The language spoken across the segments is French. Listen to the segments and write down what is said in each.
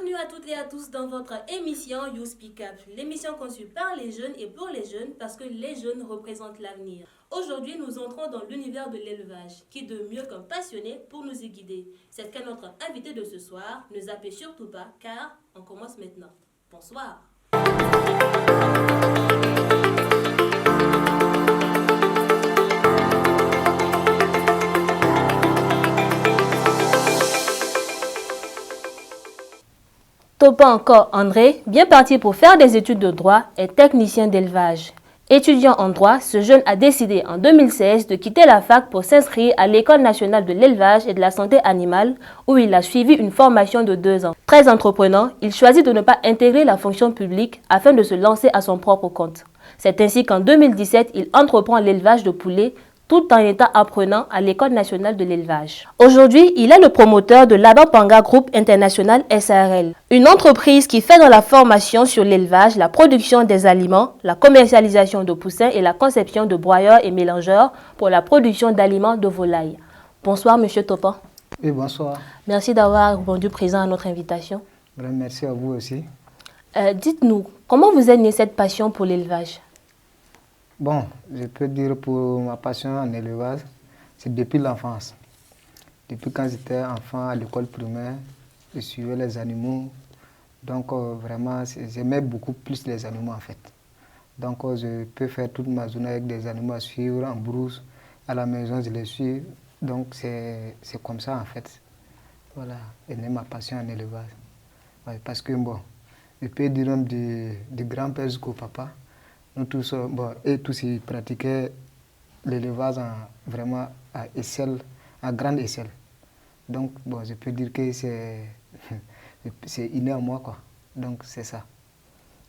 Bienvenue à toutes et à tous dans votre émission You Speak Up, l'émission conçue par les jeunes et pour les jeunes parce que les jeunes représentent l'avenir. Aujourd'hui, nous entrons dans l'univers de l'élevage, qui de mieux qu'un passionné pour nous y guider. C'est qu'à notre invité de ce soir, ne zappez surtout pas car on commence maintenant. Bonsoir. Topan encore André, bien parti pour faire des études de droit, est technicien d'élevage. Étudiant en droit, ce jeune a décidé en 2016 de quitter la fac pour s'inscrire à l'École nationale de l'élevage et de la santé animale où il a suivi une formation de 2 ans. Très entreprenant, il choisit de ne pas intégrer la fonction publique afin de se lancer à son propre compte. C'est ainsi qu'en 2017, il entreprend l'élevage de poulets tout en étant apprenant à l'École nationale de l'élevage. Aujourd'hui, il est le promoteur de l'Abapanga Group International SARL, une entreprise qui fait dans la formation sur l'élevage, la production des aliments, la commercialisation de poussins et la conception de broyeurs et mélangeurs pour la production d'aliments de volaille. Bonsoir, Monsieur Topan. Oui, bonsoir. Merci d'avoir répondu présent à notre invitation. Merci à vous aussi. Dites-nous, comment vous est née cette passion pour l'élevage? Bon, je peux dire pour ma passion en élevage, c'est depuis l'enfance. Depuis quand j'étais enfant à l'école primaire, je suivais les animaux. Donc vraiment, j'aimais beaucoup plus les animaux en fait. Donc je peux faire toute ma journée avec des animaux à suivre en brousse. À la maison, je les suis. Donc c'est comme ça en fait. Voilà, est née ma passion en élevage. Ouais, parce que bon, je peux dire même du grand-père jusqu'au papa. Nous tous, et tous ils pratiquaient l'élevage vraiment à échelle, à grande échelle. Donc, bon, je peux dire que c'est inné à moi, quoi. Donc, c'est ça.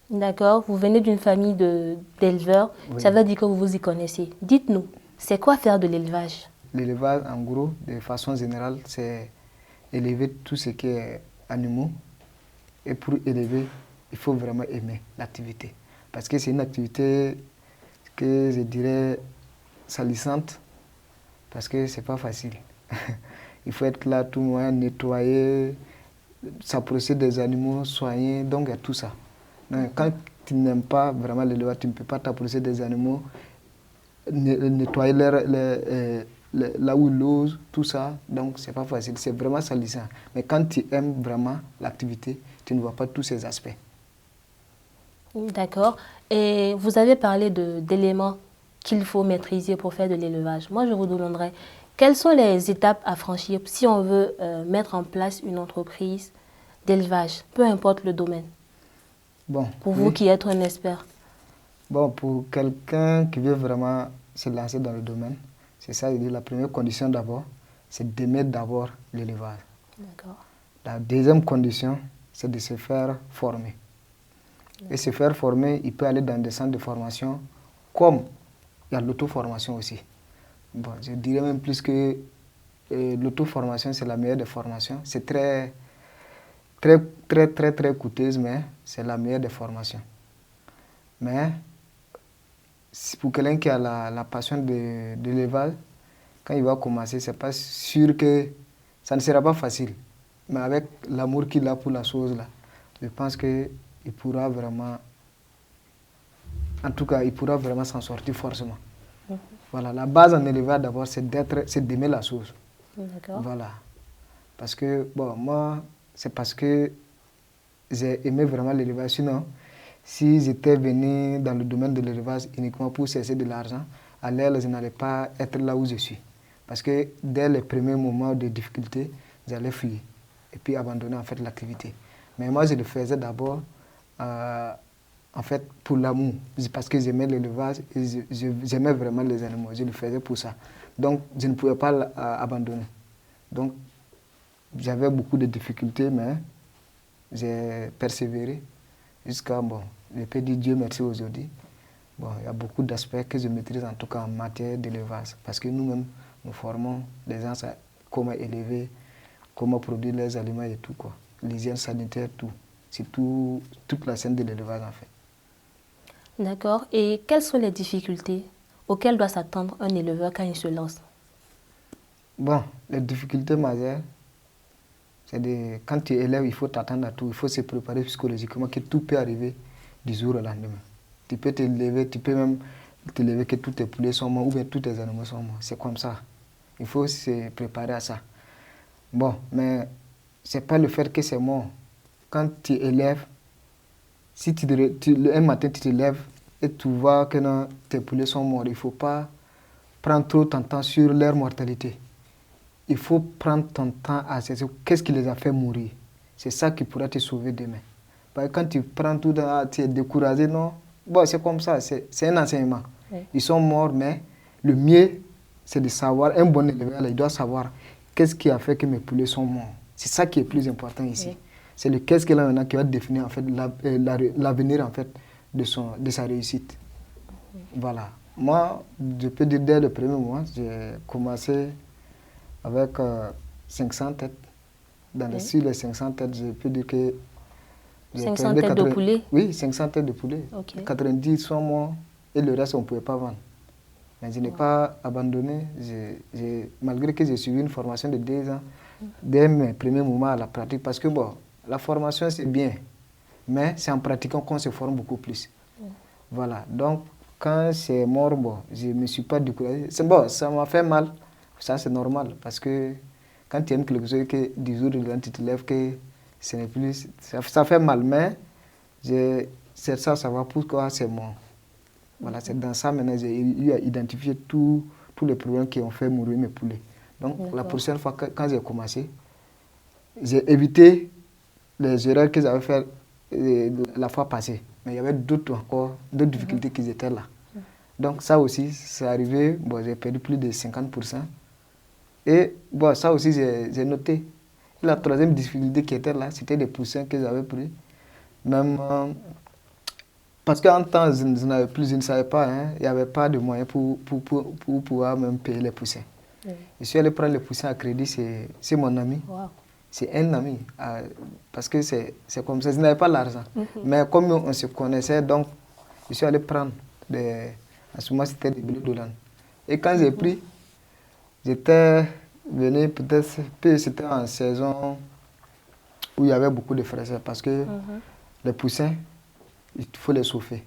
D'accord, vous venez d'une famille d'éleveurs, oui. Ça veut dire que vous vous y connaissez. Dites-nous, c'est quoi faire de l'élevage? L'élevage, en gros, de façon générale, c'est élever tout ce qui est animaux. Et pour élever, il faut vraiment aimer l'activité. Parce que c'est une activité que je dirais salissante, parce que c'est pas facile. Il faut être là tout le moment, nettoyer, s'approcher des animaux, soigner, donc il y a tout ça. Donc, quand tu n'aimes pas vraiment l'élevage, tu ne peux pas t'approcher des animaux, nettoyer là où ils logent, tout ça, donc c'est pas facile, c'est vraiment salissant. Mais quand tu aimes vraiment l'activité, tu ne vois pas tous ces aspects. D'accord. Et vous avez parlé d'éléments qu'il faut maîtriser pour faire de l'élevage. Moi, je vous demanderais, quelles sont les étapes à franchir si on veut mettre en place une entreprise d'élevage, peu importe le domaine? Bon, pour vous qui êtes un expert. Bon, pour quelqu'un qui veut vraiment se lancer dans le domaine, c'est ça, la première condition d'abord, c'est d'aimer d'abord l'élevage. D'accord. La deuxième condition, c'est de se faire former. Et se faire former, il peut aller dans des centres de formation, comme il y a l'auto-formation aussi. Bon, je dirais même plus que l'auto-formation, c'est la meilleure des formations. C'est très coûteuse, mais c'est la meilleure des formations. Mais pour quelqu'un qui a la passion de l'élevage, quand il va commencer, c'est pas sûr que ça ne sera pas facile. Mais avec l'amour qu'il a pour la chose, là, je pense qu'il pourra vraiment, en tout cas, il pourra vraiment s'en sortir forcément. Voilà, la base en élevage d'abord, c'est d'aimer la chose. D'accord. Voilà. Parce que, bon, moi, c'est parce que j'ai aimé vraiment l'élevage. Sinon, si j'étais venu dans le domaine de l'élevage uniquement pour chercher de l'argent, alors je n'allais pas être là où je suis. Parce que dès les premiers moments de difficulté, j'allais fuir et puis abandonner en fait l'activité. Mais moi, je le faisais d'abord en fait pour l'amour, parce que j'aimais l'élevage et j'aimais vraiment les animaux. Je le faisais pour ça. Donc, je ne pouvais pas abandonner. Donc, j'avais beaucoup de difficultés, mais j'ai persévéré jusqu'à, bon, je peux dire Dieu merci aujourd'hui. Bon, il y a beaucoup d'aspects que je maîtrise en tout cas en matière d'élevage. Parce que nous-mêmes, nous formons les gens à comment élever, comment produire les aliments et tout, quoi. L'hygiène sanitaire, tout. C'est toute la chaîne de l'élevage en fait. D'accord. Et quelles sont les difficultés auxquelles doit s'attendre un éleveur quand il se lance? Bon, les difficultés majeures Quand tu es élève, il faut t'attendre à tout. Il faut se préparer psychologiquement que tout peut arriver du jour au lendemain. Tu peux te lever, tu peux même te lever que tous tes poulets sont morts ou bien tous tes animaux sont morts. C'est comme ça. Il faut se préparer à ça. Bon, mais c'est pas le fait que c'est mort. Quand tu élèves, si un matin tu te lèves et tu vois que non, tes poulets sont morts, il ne faut pas prendre trop ton temps sur leur mortalité. Il faut prendre ton temps à chercher qu'est-ce qui les a fait mourir. C'est ça qui pourra te sauver demain. Parce que quand tu prends tout, tu es découragé, non. Bon, c'est comme ça, c'est un enseignement. Oui. Ils sont morts, mais le mieux, c'est de savoir, un bon éleveur, il doit savoir qu'est-ce qui a fait que mes poulets sont morts. C'est ça qui est plus important ici. Oui. C'est le qu'est-ce qu'il a maintenant qui va définir en fait l'avenir en fait de sa réussite. Voilà. Moi, je peux dire dès le premier mois, j'ai commencé avec 500 têtes. Sur les 500 têtes, je peux dire que... 500 têtes de poulet? Oui, 500 têtes de poulet. Okay. 90 sont morts et le reste, on ne pouvait pas vendre. Mais je n'ai pas abandonné. Malgré que j'ai suivi une formation de 2 ans, dès mes premiers moments à la pratique, parce que bon, la formation, c'est bien, mais c'est en pratiquant qu'on se forme beaucoup plus. Voilà. Donc, quand c'est mort, bon, je ne me suis pas découragé. C'est bon, ça m'a fait mal. Ça, c'est normal, parce que quand tu aimes quelque chose, que du jour au lendemain, tu te lèves, que ce n'est plus... Ça fait mal, mais c'est ça, ça va pourquoi c'est mort. Voilà, c'est dans ça, maintenant, j'ai eu à identifier tous les problèmes qui ont fait mourir mes poulets. Donc, la prochaine fois, quand j'ai commencé, j'ai évité les erreurs que j'avais faites la fois passée. Mais il y avait d'autres difficultés qui étaient là. Donc, ça aussi, c'est arrivé, bon, j'ai perdu plus de 50%. Et bon, ça aussi, j'ai noté. Et la troisième difficulté qui était là, c'était des poussins que j'avais pris. Même parce qu'en temps, je ne savais pas, hein, il n'y avait pas de moyens pour pouvoir même payer les poussins. Oui. Je suis allé prendre les poussins à crédit, c'est mon ami. Wow. C'est un ami, parce que c'est comme ça, je n'avais pas l'argent. Mais comme on se connaissait, donc je suis allé prendre à ce moment, c'était des blés d'Hollande. Et quand j'ai pris, j'étais venu, peut-être, c'était en saison où il y avait beaucoup de fraîcheur, parce que les poussins, il faut les chauffer.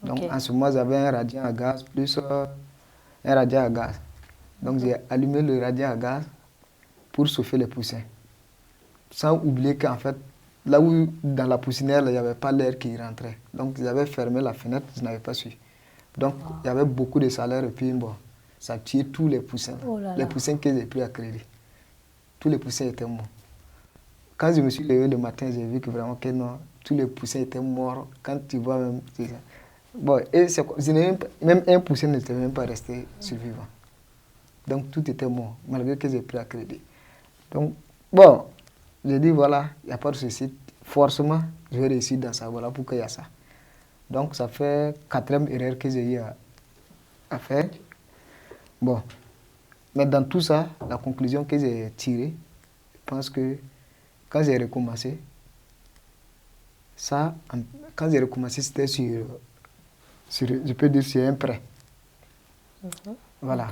Donc en ce moment, j'avais un radiant à gaz, plus un radiant à gaz. Donc j'ai allumé le radiant à gaz pour chauffer les poussins. Sans oublier qu'en fait, là où, dans la poussinière, il n'y avait pas l'air qui rentrait. Donc j'avais fermé la fenêtre, je n'avais pas su. Donc il y avait beaucoup de salaire et puis bon, ça tuait tous les poussins. Oh là là. Les poussins que j'ai pris à crédit. Tous les poussins étaient morts. Quand je me suis levé le matin, j'ai vu que vraiment que non, tous les poussins étaient morts. Quand tu vois même... Bon, et même un poussin n'était même pas resté survivant. Donc tout était mort, malgré que j'ai pris à crédit. Donc, bon, j'ai dit voilà, il n'y a pas de souci. Forcément, je vais réussir dans ça. Voilà pourquoi il y a ça. Donc ça fait 4e erreur que j'ai eu à faire. Bon, mais dans tout ça, la conclusion que j'ai tirée, je pense que quand j'ai recommencé, c'était je peux dire sur un prêt. Voilà,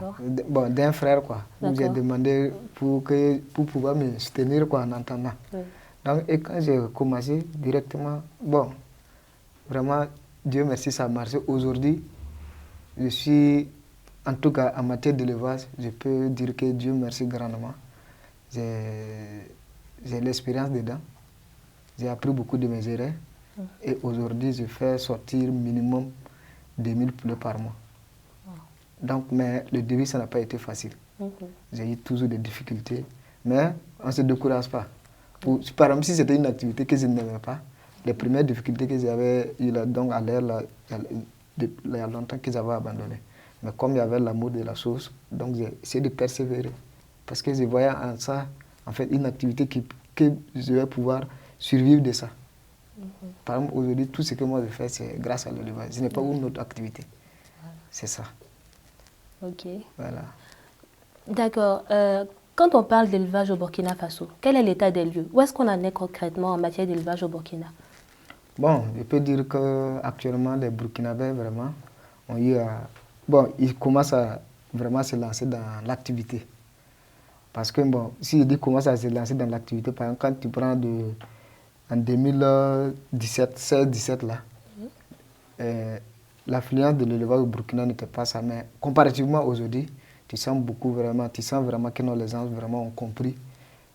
bon, d'un frère, quoi. Où j'ai demandé pour pouvoir me soutenir, quoi, en entendant. Donc, et quand j'ai commencé directement, bon, vraiment, Dieu merci, ça a marché. Aujourd'hui, je suis, en tout cas, en matière d'élevage, je peux dire que Dieu merci grandement. J'ai l'expérience dedans. J'ai appris beaucoup de mes erreurs. Et aujourd'hui, je fais sortir minimum 2000 poulets par mois. Donc, mais le début, ça n'a pas été facile. J'ai eu toujours des difficultés. Mais on ne se décourage pas. Par exemple, si c'était une activité que je n'aimais pas, les premières difficultés que j'avais eues là, donc à l'air, il y a longtemps que j'avais abandonné. Mais comme il y avait l'amour de la chose, donc j'ai essayé de persévérer. Parce que je voyais en ça, en fait, une activité que je vais pouvoir survivre de ça. Par exemple, aujourd'hui, tout ce que moi je fais, c'est grâce à l'élevage. Je n'ai pas une autre activité. C'est ça. Ok. Voilà. D'accord. Quand on parle d'élevage au Burkina Faso, quel est l'état des lieux? Où est-ce qu'on en est concrètement en matière d'élevage au Burkina? Bon, je peux dire qu'actuellement, les Burkinabés, vraiment, ils commencent à vraiment se lancer dans l'activité. Parce que, bon, si je dis comment ça s'est lancé dans l'activité, par exemple, quand tu prends en 2017, 16-17 là, l'affluence de l'élevage au Burkina n'était pas ça. Mais comparativement aujourd'hui, tu sens vraiment que les gens vraiment ont compris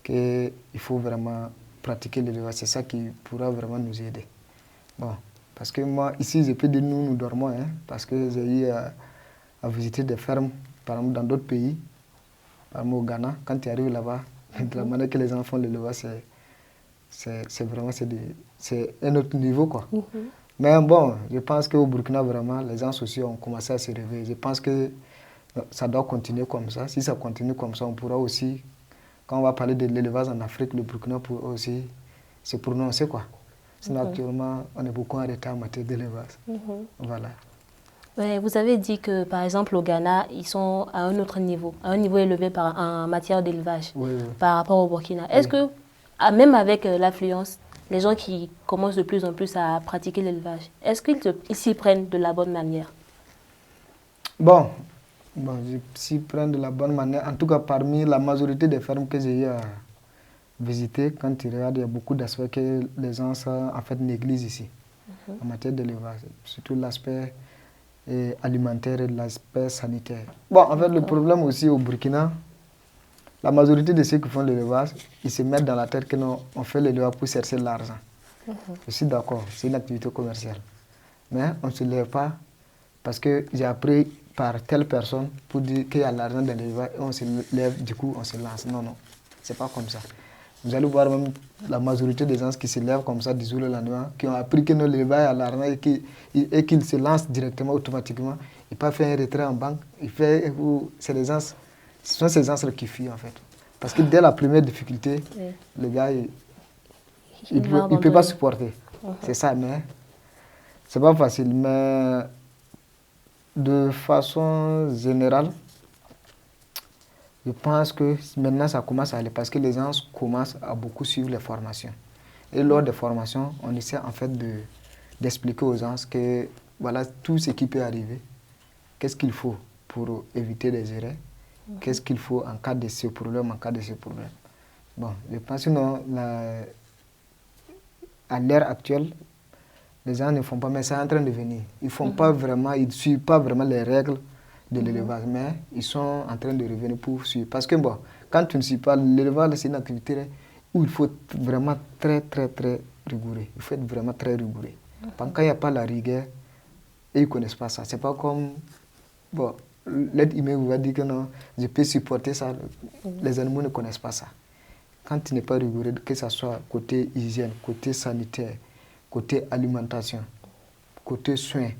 qu'il faut vraiment pratiquer l'élevage. C'est ça qui pourra vraiment nous aider. Bon, parce que moi, ici, je peux dire nous dormons, hein, parce que j'ai eu à visiter des fermes, par exemple, dans d'autres pays, par exemple au Ghana. Quand tu arrives là-bas, de la manière que les gens font l'élevage, c'est vraiment c'est un autre niveau, quoi. Mais bon, je pense qu'au Burkina, vraiment, les gens aussi ont commencé à se réveiller. Je pense que ça doit continuer comme ça. Si ça continue comme ça, on pourra aussi, quand on va parler de l'élevage en Afrique, le Burkina pourra aussi se prononcer, quoi. Sinon, actuellement, on est beaucoup en retard en matière d'élevage. Voilà. Ouais, vous avez dit que, par exemple, au Ghana, ils sont à un autre niveau, à un niveau élevé en matière d'élevage par rapport au Burkina. Est-ce que, même avec l'affluence, les gens qui commencent de plus en plus à pratiquer l'élevage, est-ce qu'ils s'y prennent de la bonne manière? Bon, s'y prennent de la bonne manière. En tout cas, parmi la majorité des fermes que j'ai eu à visiter, quand tu regardes, il y a beaucoup d'aspects que les gens en fait négligent ici, en matière d'élevage, surtout l'aspect alimentaire et l'aspect sanitaire. Bon, en fait, le problème aussi au Burkina, la majorité de ceux qui font l'élevage, ils se mettent dans la tête que non, on fait l'élevage pour chercher l'argent. Je suis d'accord, c'est une activité commerciale. Mais on ne se lève pas parce que j'ai appris par telle personne pour dire qu'il y a l'argent dans l'élevage et on se lève, du coup on se lance. Non, non, c'est pas comme ça. Vous allez voir même la majorité des gens qui se lèvent comme ça du jour au lendemain, qui ont appris que l'élevage a l'argent et qu'ils se lancent directement, automatiquement. Ils ne peuvent pas faire un retrait en banque. Ce sont ces gens qui fuient en fait. Parce que dès la première difficulté, le gars, il ne peut pas supporter. C'est ça, mais c'est pas facile. Mais de façon générale, je pense que maintenant ça commence à aller parce que les gens commencent à beaucoup suivre les formations. Et lors des formations, on essaie en fait d'expliquer aux gens que voilà tout ce qui peut arriver, qu'est-ce qu'il faut pour éviter les erreurs, qu'est-ce qu'il faut en cas de ce problème, en cas de ce problème. Bon, je pense que non, à l'ère actuelle, les gens ne font pas, mais c'est en train de venir. Ils font pas vraiment, ils ne suivent pas vraiment les règles de l'élevage, mais ils sont en train de revenir pour suivre. Parce que bon, quand tu ne suis pas, l'élevage, c'est une activité où il faut être vraiment très, très, très rigoureux. Il faut être vraiment très rigoureux. Parce que quand il n'y a pas la rigueur, et ils ne connaissent pas ça. C'est pas comme, bon, l'être humain vous va dire que non, je peux supporter ça. Les animaux ne connaissent pas ça. Quand tu n'es pas rigoureux, que ce soit côté hygiène, côté sanitaire, côté alimentation, côté soins,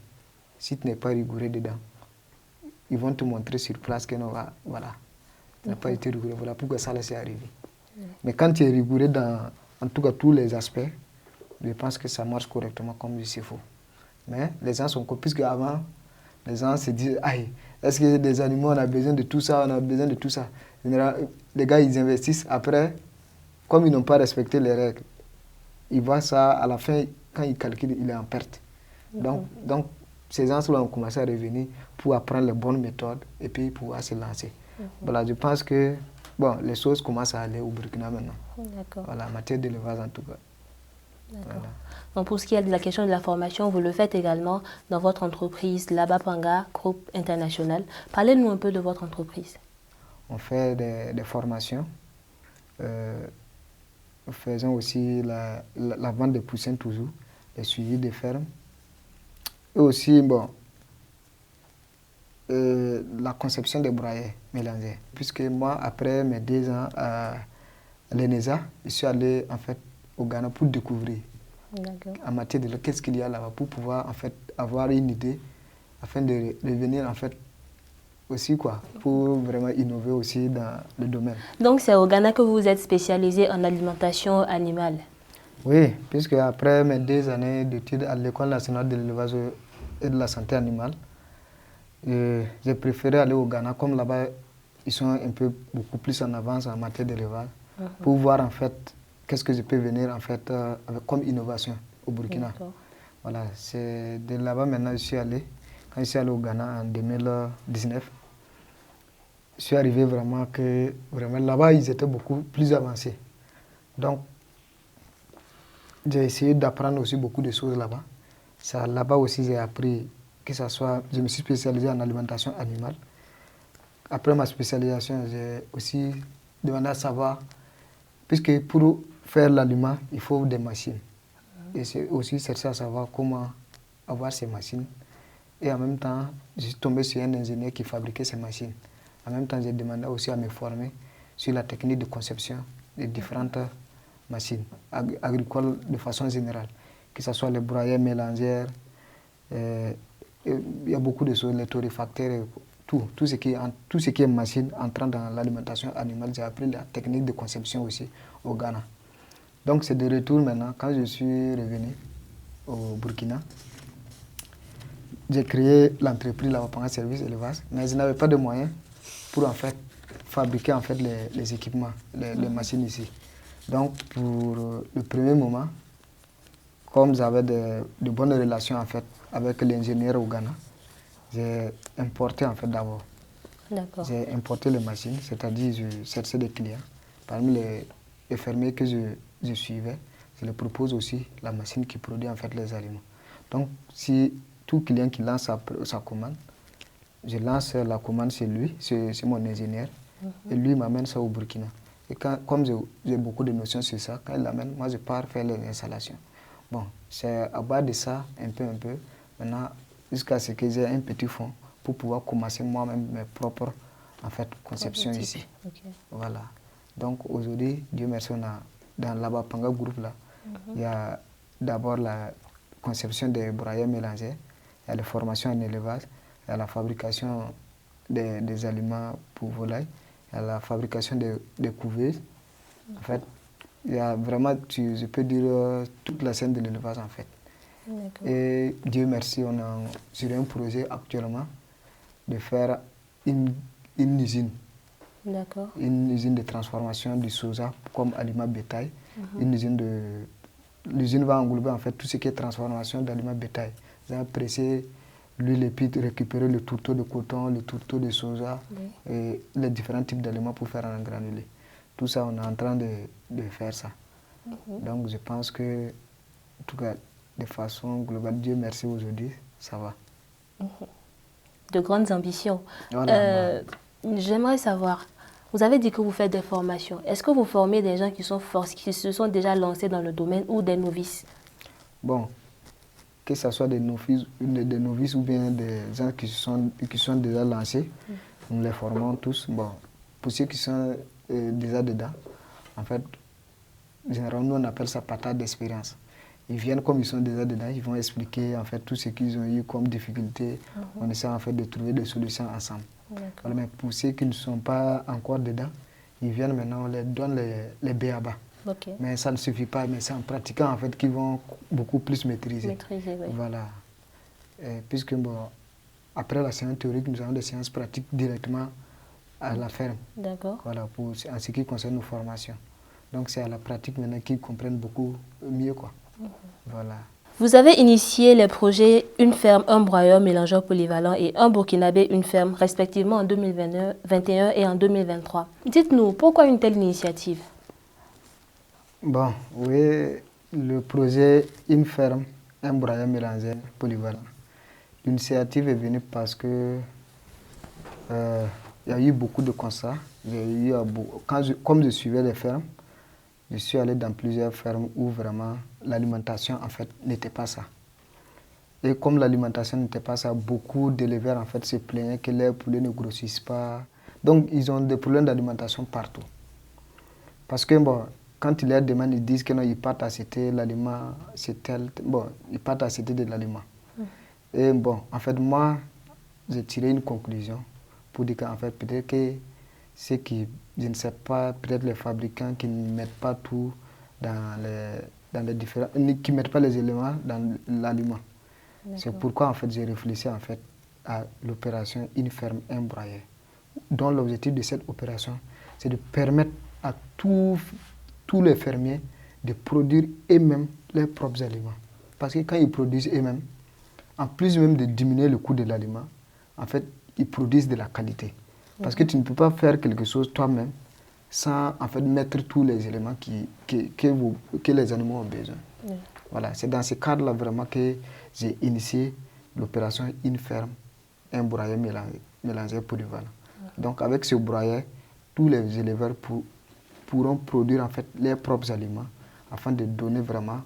si tu n'es pas rigoureux dedans, ils vont te montrer sur place que non, voilà, tu n'as pas été rigoureux, voilà pourquoi ça s'est arrivé. Mais quand tu es rigoureux dans, en tout cas, tous les aspects, je pense que ça marche correctement comme il faut. Mais les gens sont copiés, puisque avant, les gens se disent, aïe, est-ce que des animaux, on a besoin de tout ça, on a besoin de tout ça. Les gars, ils investissent, après, comme ils n'ont pas respecté les règles, ils voient ça, à la fin, quand ils calculent, il est en perte. Donc ces gens-là ont commencé à revenir pour apprendre les bonnes méthodes et puis pouvoir se lancer. Voilà, je pense que bon, les choses commencent à aller au Burkina maintenant. Voilà, en matière d'élevage en tout cas. Voilà. Donc pour ce qui est de la question de la formation, vous le faites également dans votre entreprise Labapanga Groupe International. Parlez-nous un peu de votre entreprise. On fait des formations. Nous faisons aussi la vente des poussins toujours, le suivi des fermes. Et aussi, bon, la conception des broyeurs mélangés. Puisque moi, après mes 2 ans à l'ENESA, je suis allé en fait au Ghana pour découvrir en matière de qu'est-ce qu'il y a là-bas pour pouvoir en fait avoir une idée afin de revenir en fait aussi quoi, pour vraiment innover aussi dans le domaine. Donc c'est au Ghana que vous êtes spécialisé en alimentation animale? Oui, puisque après mes 2 années d'études à l'École nationale de l'élevage et de la santé animale, j'ai préféré aller au Ghana, comme là-bas ils sont un peu beaucoup plus en avance en matière d'élevage, pour voir en fait qu'est-ce que je peux venir en fait avec comme innovation au Burkina. Voilà, c'est de là-bas maintenant je suis allé, quand je suis allé au Ghana en 2019. je suis arrivé vraiment que, vraiment là-bas, ils étaient beaucoup plus avancés. Donc, j'ai essayé d'apprendre aussi beaucoup de choses là-bas. Là-bas aussi, j'ai appris que ça soit, je me suis spécialisé en alimentation animale. Après ma spécialisation, j'ai aussi demandé à savoir, puisque pour faire l'aliment, il faut des machines. Et c'est aussi chercher à savoir comment avoir ces machines. Et en même temps, je suis tombé sur un ingénieur qui fabriquait ces machines. En même temps, j'ai demandé aussi à me former sur la technique de conception des différentes machines agricoles de façon générale, que ce soit les broyeurs, mélangeurs, il y a beaucoup de choses, les torréfacteurs, tout ce qui est machine entrant dans l'alimentation animale. J'ai appris la technique de conception aussi au Ghana. Donc c'est de retour maintenant, quand je suis revenu au Burkina, j'ai créé l'entreprise Lavapanga Service Élevage, mais je n'avais pas de moyens pour en fait fabriquer en fait les équipements, les machines ici. Donc pour le premier moment, comme j'avais de bonnes relations en fait avec l'ingénieur au Ghana, j'ai importé en fait d'abord. J'ai importé les machines, c'est-à-dire je cherchais des clients. Parmi les fermiers que je suivais, je leur propose aussi la machine qui produit en fait les aliments. Donc si tout client qui lance sa commande, je lance la commande chez lui, c'est mon ingénieur, et lui m'amène ça au Burkina. Et comme j'ai beaucoup de notions sur ça, quand il l'amène, moi je pars faire les installations. Bon, c'est à bas de ça, un peu, maintenant, jusqu'à ce que j'ai un petit fonds pour pouvoir commencer moi-même mes propres en fait, conceptions ici. Okay. Voilà. Donc aujourd'hui, Dieu merci, on a, dans Lavapanga Group, là, il y a d'abord la conception des broyeurs mélangés, il y a la formation en élevage, il y a la fabrication des aliments pour volailles, il y a la fabrication des couveuses. En fait, il y a vraiment, je peux dire, toute la scène de l'élevage en fait. Et Dieu merci, on est sur un projet actuellement de faire une usine. Une usine de transformation du soja comme aliment bétail. L'usine va englober en fait tout ce qui est transformation d'aliments bétail. Vous presser l'huile et puis récupérer le tourteau de coton, le tourteau de soja et les différents types d'aliments pour faire un granulé. Tout ça, on est en train de faire ça. Donc je pense que, en tout cas, de façon globale, Dieu merci aujourd'hui, ça va. De grandes ambitions. Voilà, j'aimerais savoir, vous avez dit que vous faites des formations. Est-ce que vous formez des gens qui sont forts, qui se sont déjà lancés dans le domaine ou des novices? Bon, que ce soit des novices ou bien des gens qui sont déjà lancés, nous les formons tous. Bon, pour ceux qui sont déjà dedans, en fait, généralement, on appelle ça partage d'expérience. Ils viennent comme ils sont déjà dedans, ils vont expliquer en fait tout ce qu'ils ont eu comme difficulté. On essaie en fait de trouver des solutions ensemble. Voilà, mais pour ceux qui ne sont pas encore dedans, ils viennent maintenant, on leur donne les b.a.-ba. Mais ça ne suffit pas, mais c'est en pratiquant en fait qu'ils vont beaucoup plus maîtriser. Voilà. Puisque bon, après la séance théorique, nous avons des séances pratiques directement à la ferme. Voilà, en ce qui concerne nos formations. Donc c'est à la pratique maintenant qu'ils comprennent beaucoup mieux, quoi. Voilà. Vous avez initié les projets Une ferme, un broyeur mélangeur polyvalent et un burkinabé, une ferme, respectivement en 2021 et en 2023. Dites-nous, pourquoi une telle initiative? Bon, oui, le projet Une ferme, un broyeur mélangeur polyvalent. L'initiative est venue parce que il y a eu beaucoup de constats. Comme je suivais les fermes, je suis allé dans plusieurs fermes où vraiment l'alimentation en fait n'était pas ça. Et comme l'alimentation n'était pas ça, beaucoup d'éleveurs en fait se plaignaient que leurs poulets ne grossissent pas. Donc ils ont des problèmes d'alimentation partout. Parce que bon, quand ils leur demandent, ils disent que non, ils partent acheter l'aliment, c'est tel, bon, ils partent acheter de l'aliment. Et bon, en fait moi, j'ai tiré une conclusion pour dire qu'en fait peut-être que c'est qui, je ne sais pas, peut-être les fabricants qui ne mettent pas tout dans les différents, qui ne mettent pas les éléments dans l'aliment. C'est pourquoi en fait j'ai réfléchi en fait à l'opération Une ferme, un broyeur, dont l'objectif de cette opération, c'est de permettre à tous les fermiers de produire eux-mêmes leurs propres aliments. Parce que quand ils produisent eux-mêmes, en plus même de diminuer le coût de l'aliment, en fait, ils produisent de la qualité. Parce que tu ne peux pas faire quelque chose toi-même sans en fait mettre tous les éléments que les animaux ont besoin. Voilà, c'est dans ce cadre-là vraiment que j'ai initié l'opération Une ferme, un broyer mélangé polyvalent. Donc avec ce broyer, tous les éleveurs pourront produire en fait leurs propres aliments afin de donner vraiment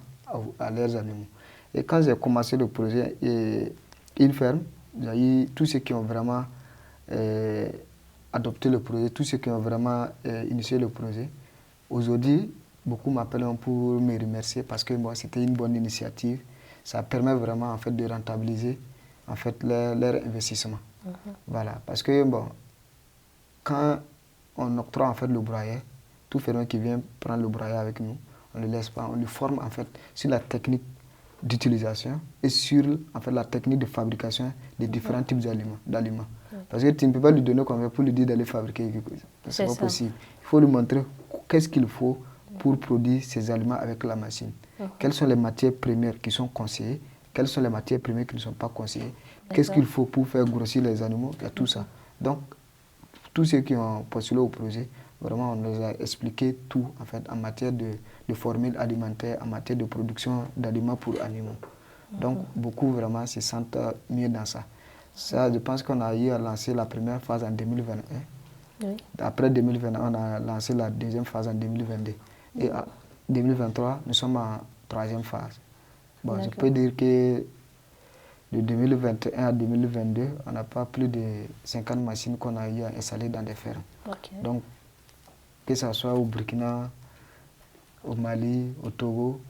à leurs animaux. Et quand j'ai commencé le projet Une ferme, j'ai eu tous ceux qui ont vraiment adopté le projet, tous ceux qui ont vraiment initié le projet. Aujourd'hui, beaucoup m'appellent pour me remercier parce que bon, c'était une bonne initiative. Ça permet vraiment en fait de rentabiliser en fait leur investissement. Voilà, parce que bon, quand on octroie en fait le broyer, tout fermier qui vient prendre le broyer avec nous, on ne le laisse pas, on le forme en fait sur la technique d'utilisation et sur en fait la technique de fabrication des différents types d'aliments. Parce que tu ne peux pas lui donner comme ça pour lui dire d'aller fabriquer quelque chose. C'est pas possible. Il faut lui montrer qu'est-ce qu'il faut pour produire ces aliments avec la machine. Quelles sont les matières premières qui sont conseillées, quelles sont les matières premières qui ne sont pas conseillées, qu'est-ce qu'il faut pour faire grossir les animaux, il y a tout ça. Donc, tous ceux qui ont postulé au projet, vraiment, on nous a expliqué tout en fait en matière de formules alimentaires, en matière de production d'aliments pour animaux. Donc, beaucoup vraiment se sentent mieux dans ça. Ça, je pense qu'on a eu à lancer la première phase en 2021. Oui. Après 2021, on a lancé la deuxième phase en 2022. Et en 2023, nous sommes en troisième phase. Bon, je peux dire que de 2021 à 2022, on n'a pas plus de 50 machines qu'on a eu à installer dans des fermes. Donc, que ce soit au Burkina, au Mali, au Togo,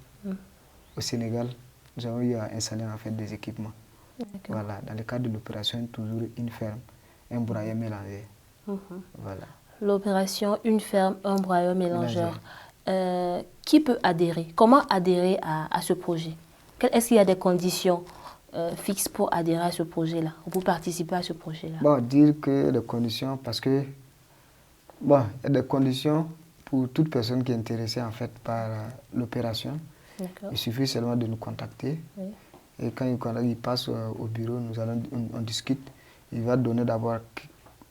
au Sénégal, nous avons eu à installer en fait des équipements. Voilà, dans le cadre de l'opération Toujours Une ferme, un broyeur mélangé. Voilà. L'opération Une ferme, un broyeur mélangeur. Qui peut adhérer? Comment adhérer à ce projet? Est-ce qu'il y a des conditions fixes pour adhérer à ce projet-là, ou pour participer à ce projet-là? Bon, dire que les conditions, parce que, bon, il y a des conditions pour toute personne qui est intéressée en fait par l'opération. Il suffit seulement de nous contacter. Oui. Et quand il passe au bureau, on discute. Il va donner d'abord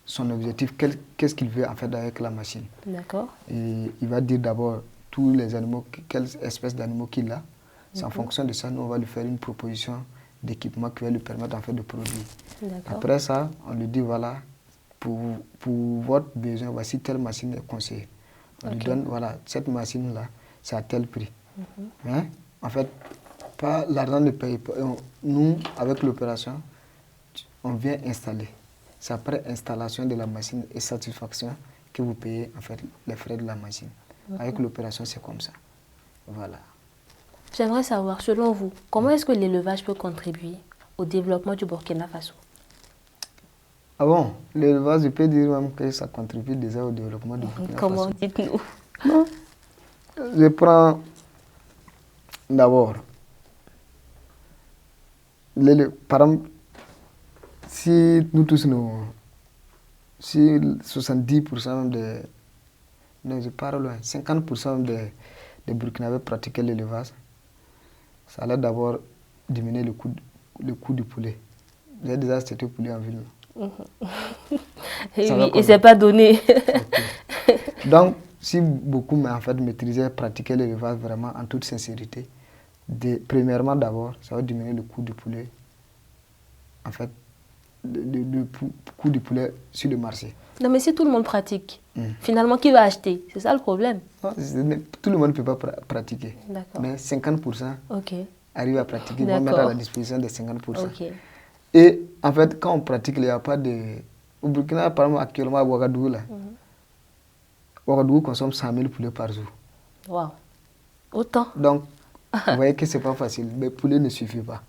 son objectif, qu'est-ce qu'il veut en fait avec la machine. D'accord. Et il va dire d'abord tous les animaux, quelles espèces d'animaux qu'il a. C'est en fonction de ça, nous on va lui faire une proposition d'équipement qui va lui permettre en fait de produire. Après ça, on lui dit voilà, pour votre besoin, voici telle machine est conseillée. On lui donne, voilà, cette machine-là, c'est à tel prix. Mais en fait, l'argent ne paye pas. Nous, avec l'opération, on vient installer. C'est après installation de la machine et satisfaction que vous payez en fait les frais de la machine. Avec l'opération, c'est comme ça. Voilà. J'aimerais savoir, selon vous, comment est-ce que l'élevage peut contribuer au développement du Burkina Faso? Ah bon, l'élevage, je peux dire même que ça contribue déjà au développement du Burkina Faso. Comment? Dites-nous. Non. Je prends d'abord, par exemple, si nous tous si 70% des, non, je parle loin, 50% des Burkinabés pratiquaient l'élevage, ça allait d'abord diminuer le coût du poulet. J'ai déjà acheté poulet en ville. Et oui, et c'est pas donné. Donc, si beaucoup en fait maîtrisaient, pratiquaient l'élevage vraiment en toute sincérité, premièrement d'abord, ça va diminuer le coût du poulet. En fait, le coût du poulet sur le marché. Non, mais si tout le monde pratique, finalement, qui va acheter? C'est ça le problème. Non, tout le monde ne peut pas pratiquer. Mais 50% arrivent à pratiquer, ils vont mettre à la disposition des 50%. Et en fait, quand on pratique, il n'y a pas de... Au Burkina, par exemple, actuellement à Ouagadougou, là, Ouagadougou consomme 100 000 poulets par jour. Waouh. Autant. Donc, vous voyez que ce n'est pas facile. Mais poulet ne suffit pas.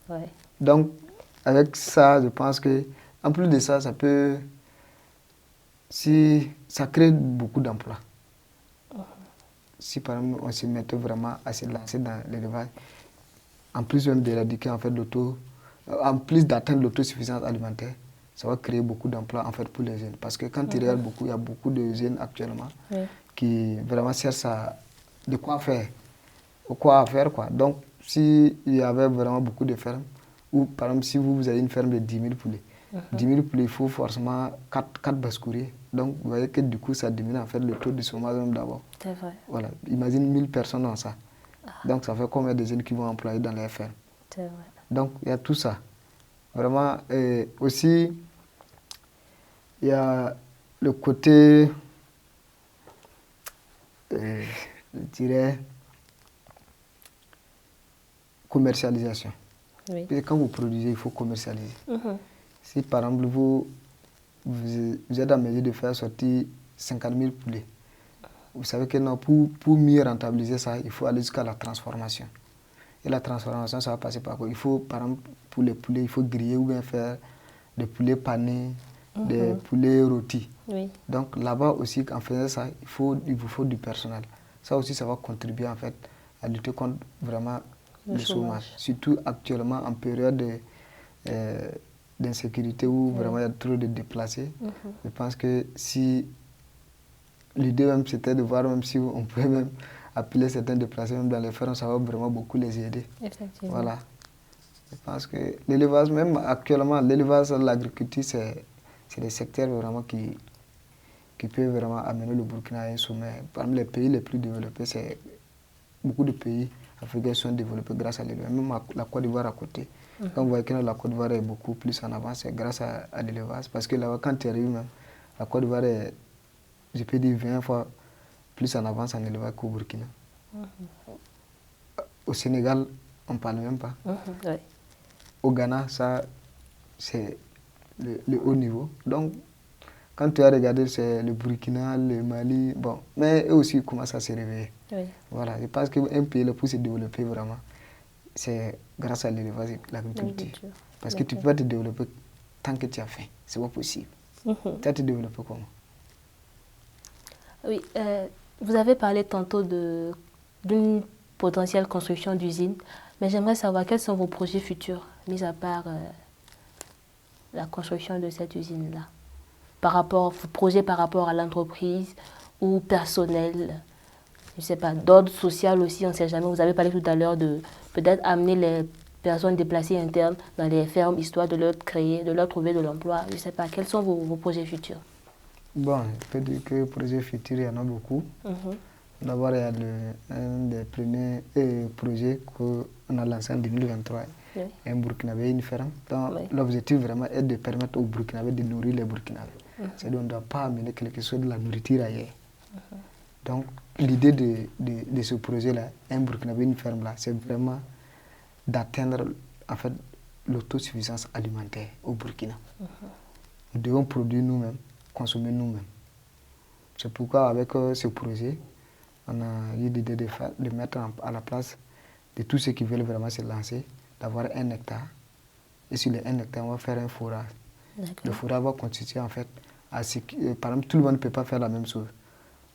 Ouais. Donc, avec ça, je pense que, en plus de ça, ça peut... ça crée beaucoup d'emplois. Si par exemple, on se mettait vraiment à se lancer dans l'élevage, en plus même d'éradiquer en fait en plus d'atteindre l'autosuffisance alimentaire, ça va créer beaucoup d'emplois en fait pour les jeunes. Parce que quand tu regardes beaucoup, il y a beaucoup de jeunes actuellement qui vraiment cherchent de quoi faire, quoi. Donc, s'il y avait vraiment beaucoup de fermes, ou par exemple si vous avez une ferme de 10 000 poulets, 10 000 poulets, il faut forcément 4 basse-courriers. Donc, vous voyez que du coup, ça diminue en fait le taux de chômage même d'abord. C'est vrai. Voilà, imagine 1000 personnes dans ça. Donc, ça fait combien de jeunes qui vont employer dans les fermes? C'est vrai. Donc, il y a tout ça. Vraiment, aussi, il y a le côté, je dirais, commercialisation. Oui. Et quand vous produisez, il faut commercialiser. Si par exemple, vous êtes en mesure de faire sortir 50 000 poulets, vous savez que non, pour mieux rentabiliser ça, il faut aller jusqu'à la transformation. Et la transformation, ça va passer par quoi? Il faut, par exemple, pour les poulets, il faut griller ou bien faire des poulets panés, des poulets rôtis. Oui. Donc là-bas aussi, en faisant ça, il vous faut du personnel. Ça aussi, ça va contribuer en fait à lutter contre vraiment le chômage. Surtout actuellement en période d'insécurité où vraiment il y a trop de déplacés. Je pense que si l'idée même c'était de voir même si on pouvait même appeler certains déplacés même dans les fermes, ça va vraiment beaucoup les aider. Effectivement. Voilà. Je pense que l'élevage, même actuellement, l'élevage, l'agriculture, c'est des secteurs vraiment qui peuvent vraiment amener le Burkina à un sommet. Parmi les pays les plus développés, c'est beaucoup de pays africains sont développés grâce à l'élevage. Même la Côte d'Ivoire à côté. Quand vous voyez que la Côte d'Ivoire est beaucoup plus en avance, c'est grâce à l'élevage. Parce que là, quand tu arrives même, la Côte d'Ivoire est, je peux dire, 20 fois plus en avance en élevage qu'au Burkina. Au Sénégal, on ne parle même pas. Oui. Au Ghana, ça, c'est le haut niveau. Donc, quand tu as regardé, c'est le Burkina, le Mali, bon, mais eux aussi commencent à se réveiller. Oui. Voilà, je pense qu'un pays, pour se développer vraiment, c'est grâce à l'élevage et l'agriculture. Parce que tu peux pas te développer tant que tu as faim. C'est pas possible. Tu vas te développer comment? Oui, vous avez parlé tantôt d'une potentielle construction d'usine, mais j'aimerais savoir quels sont vos projets futurs, mis à part la construction de cette usine-là, vos projets par rapport à l'entreprise ou personnel, je ne sais pas, d'ordre social aussi, on ne sait jamais. Vous avez parlé tout à l'heure de peut-être amener les personnes déplacées internes dans les fermes, histoire de leur trouver de l'emploi. Je ne sais pas, quels sont vos projets futurs? Bon, je peux dire que projets futurs, il y en a beaucoup. D'abord, il y a un des premiers projets qu'on a lancé en 2023, un Burkinabé, une ferme. Donc, l'objectif vraiment est de permettre aux Burkinabés de nourrir les Burkinabés. C'est-à-dire qu'on ne doit pas amener quelque chose de la nourriture ailleurs. Donc, l'idée de ce projet-là, un Burkinabé, une ferme là, c'est vraiment d'atteindre en fait l'autosuffisance alimentaire au Burkina. Nous devons produire nous-mêmes, consommer nous-mêmes. C'est pourquoi avec ce projet, on a eu l'idée de mettre à la place de tous ceux qui veulent vraiment se lancer, d'avoir 1 hectare. Et sur les 1 hectare, on va faire un forage. Le forage va constituer en fait, par exemple, tout le monde ne peut pas faire la même chose.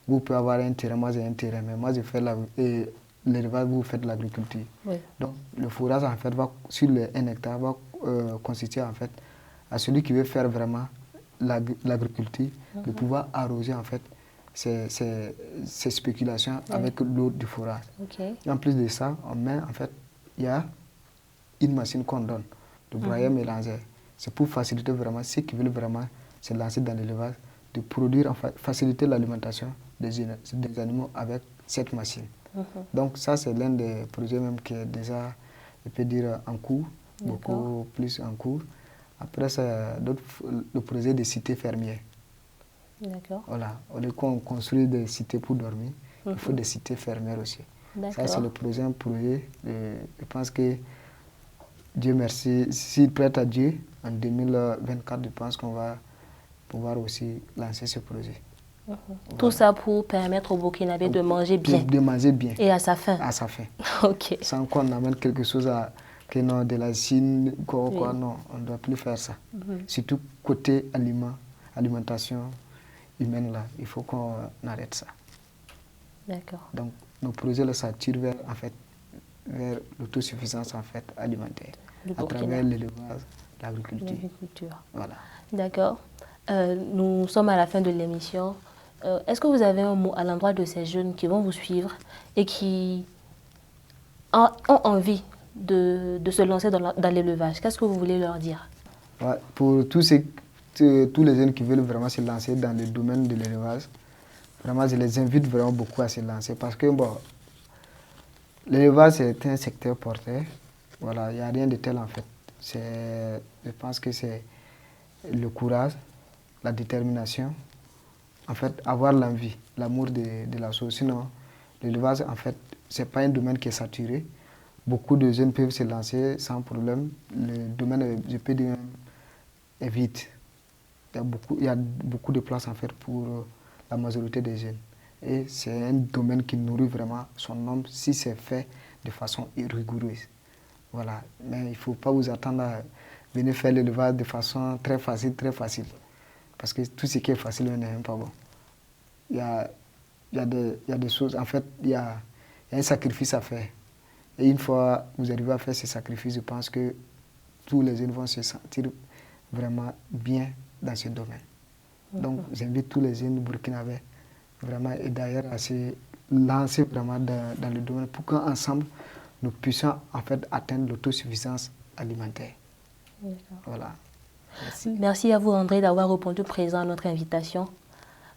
Vous pouvez avoir un terrain, moi j'ai un terrain, mais moi je fais l'élevage, vous faites l'agriculture. Donc le forage en fait sur les 1 hectare va constituer en fait à celui qui veut faire vraiment l'agriculture de pouvoir arroser en fait ces spéculations avec l'eau du forage. Et en plus de ça, on met en fait, il y a une machine qu'on donne, le broyeur mélangeur. C'est pour faciliter vraiment ceux qui veulent vraiment se lancer dans l'élevage, de produire, faciliter l'alimentation des animaux avec cette machine. Donc ça, c'est l'un des projets même qui est déjà, je peux dire, en cours, beaucoup plus en cours. Après, c'est le projet des cités fermières. Voilà, au lieu qu'on construit des cités pour dormir, il faut des cités fermières aussi. Ça, c'est un projet. Je pense que, Dieu merci, s'il prête à Dieu, en 2024, je pense qu'on va pouvoir aussi lancer ce projet. Tout ça pour permettre aux Burkinabés de manger bien. De manger bien. Et à sa faim. À sa faim. Ok. Sans qu'on amène quelque chose de la Chine, non, on ne doit plus faire ça. Surtout côté alimentation humaine, là, il faut qu'on arrête ça. D'accord. Donc, nos projets là, ça tire vers l'autosuffisance en fait, alimentaire, à travers l'élevage, l'agriculture. Voilà. D'accord. Nous sommes à la fin de l'émission. Est-ce que vous avez un mot à l'endroit de ces jeunes qui vont vous suivre et qui ont envie de se lancer dans l'élevage? Qu'est-ce que vous voulez leur dire? Ouais, pour tous les jeunes qui veulent vraiment se lancer dans le domaine de l'élevage, vraiment, je les invite vraiment beaucoup à se lancer parce que bon, l'élevage, c'est un secteur porteur. Voilà, il n'y a rien de tel en fait. Je pense que c'est le courage, la détermination, en fait, avoir l'envie, l'amour de la chose. Sinon, l'élevage, en fait, ce n'est pas un domaine qui est saturé. Beaucoup de jeunes peuvent se lancer sans problème. Le domaine, je peux dire, est vide. Il y a beaucoup de place en fait pour la majorité des jeunes. Et c'est un domaine qui nourrit vraiment son homme si c'est fait de façon rigoureuse. Voilà. Mais il ne faut pas vous attendre à venir faire l'élevage de façon très facile, très facile. Parce que tout ce qui est facile n'est même pas bon. Il y a des choses, en fait, il y a un sacrifice à faire. Et une fois que vous arrivez à faire ce sacrifice, je pense que tous les jeunes vont se sentir vraiment bien dans ce domaine. Donc, j'invite tous les jeunes burkinabés vraiment et d'ailleurs à se lancer vraiment dans le domaine pour qu'ensemble, nous puissions en fait atteindre l'autosuffisance alimentaire. Voilà. Merci à vous, André, d'avoir répondu présent à notre invitation.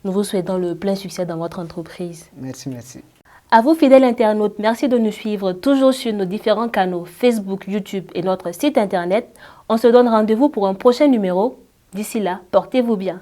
Nous vous souhaitons le plein succès dans votre entreprise. Merci, merci. À vous, fidèles internautes, merci de nous suivre toujours sur nos différents canaux Facebook, YouTube et notre site internet. On se donne rendez-vous pour un prochain numéro. D'ici là, portez-vous bien.